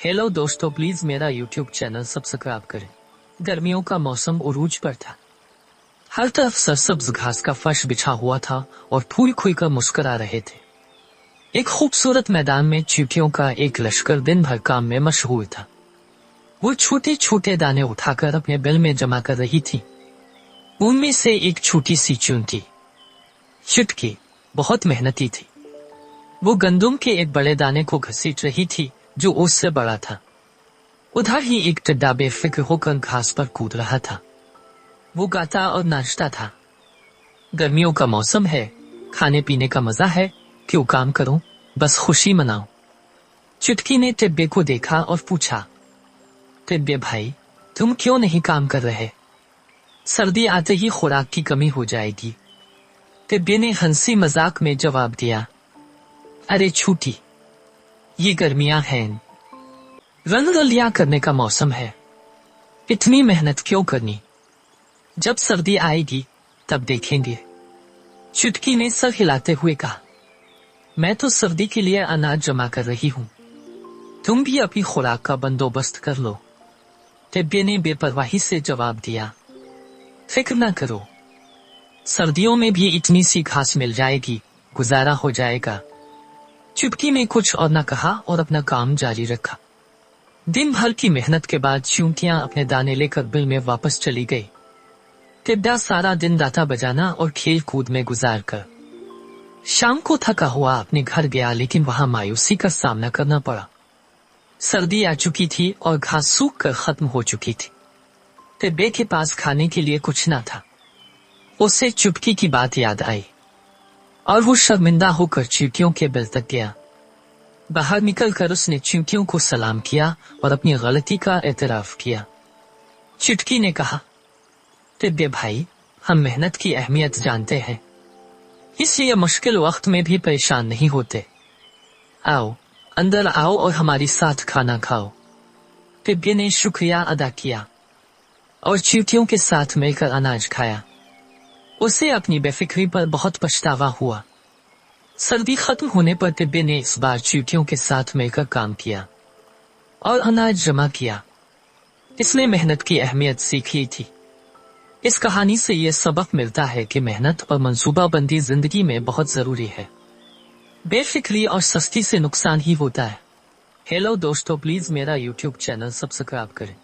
Hello दोस्तों, please मेरा YouTube channel subscribe करें। गर्मियों का मौसम उरूज पर था। हर तरफ सरसब्ज घास का फर्श बिछा हुआ था और फूल खुलकर मुस्कुरा रहे थे। एक खूबसूरत मैदान में चींटियों का एक लश्कर दिन भर काम में मशगूल था। वो छोटे छोटे दाने उठाकर अपने बिल में जमा कर रही थी। उनमें से एक छोटी सी चुनटी चुटकी बहुत मेहनती थी। वो गंदुम के एक बड़े दाने को घसीट रही थी जो उससे बड़ा था। उधर ही एक टिड्डा बेफिक्र होकर घास पर कूद रहा था। वो गाता और नाचता था। गर्मियों का मौसम है, खाने पीने का मजा है, क्यों काम करूं, बस खुशी मनाओ। चुटकी ने टिड्डे को देखा और पूछा, टिड्डे भाई, तुम क्यों नहीं काम कर रहे? सर्दी आते ही खुराक की कमी हो जाएगी। टिड्डे ने हंसी मजाक में जवाब दिया, अरे छूटी, ये गर्मियां हैं, रंगरलिया करने का मौसम है, इतनी मेहनत क्यों करनी? जब सर्दी आएगी तब देखेंगे। चुटकी ने सर हिलाते हुए कहा, मैं तो सर्दी के लिए अनाज जमा कर रही हूं, तुम भी अपनी खुराक का बंदोबस्त कर लो। टिड्डे ने बेपरवाही से जवाब दिया, फिक्र न करो, सर्दियों में भी इतनी सी घास मिल जाएगी, गुजारा हो जाएगा। चुटकी ने कुछ और न कहा और अपना काम जारी रखा। दिन भर की मेहनत के बाद चींटियां अपने दाने लेकर बिल में वापस चली गई। टिड्डा सारा दिन दाता बजाना और खेल कूद में गुजार कर शाम को थका हुआ अपने घर गया, लेकिन वहां मायूसी का सामना करना पड़ा। सर्दी आ चुकी थी और घास सूख कर खत्म हो चुकी थी। टिड्डे के पास खाने के लिए कुछ न था। उसे चुटकी की बात याद आई और वो शर्मिंदा होकर चींटियों के बिल तक गया। बाहर निकलकर उसने चींटियों को सलाम किया और अपनी गलती का एतराफ किया। चुटकी ने कहा, टिड्डे भाई, हम मेहनत की अहमियत जानते हैं, इसलिए मुश्किल वक्त में भी परेशान नहीं होते। आओ, अंदर आओ और हमारे साथ खाना खाओ। टिड्डे ने शुक्रिया अदा किया और चींटियों के साथ मिलकर अनाज खाया। उसे अपनी बेफिक्री पर बहुत पछतावा हुआ। सर्दी खत्म होने पर टिड्डे ने इस बार चींटियों के साथ मिलकर काम किया और अनाज जमा किया। इसने मेहनत की अहमियत सीखी थी। इस कहानी से ये सबक मिलता है कि मेहनत और मंसूबाबंदी जिंदगी में बहुत जरूरी है। बेफिक्री और सस्ती से नुकसान ही होता है। हेलो दोस्तों, प्लीज मेरा यूट्यूब चैनल सब्सक्राइब करें।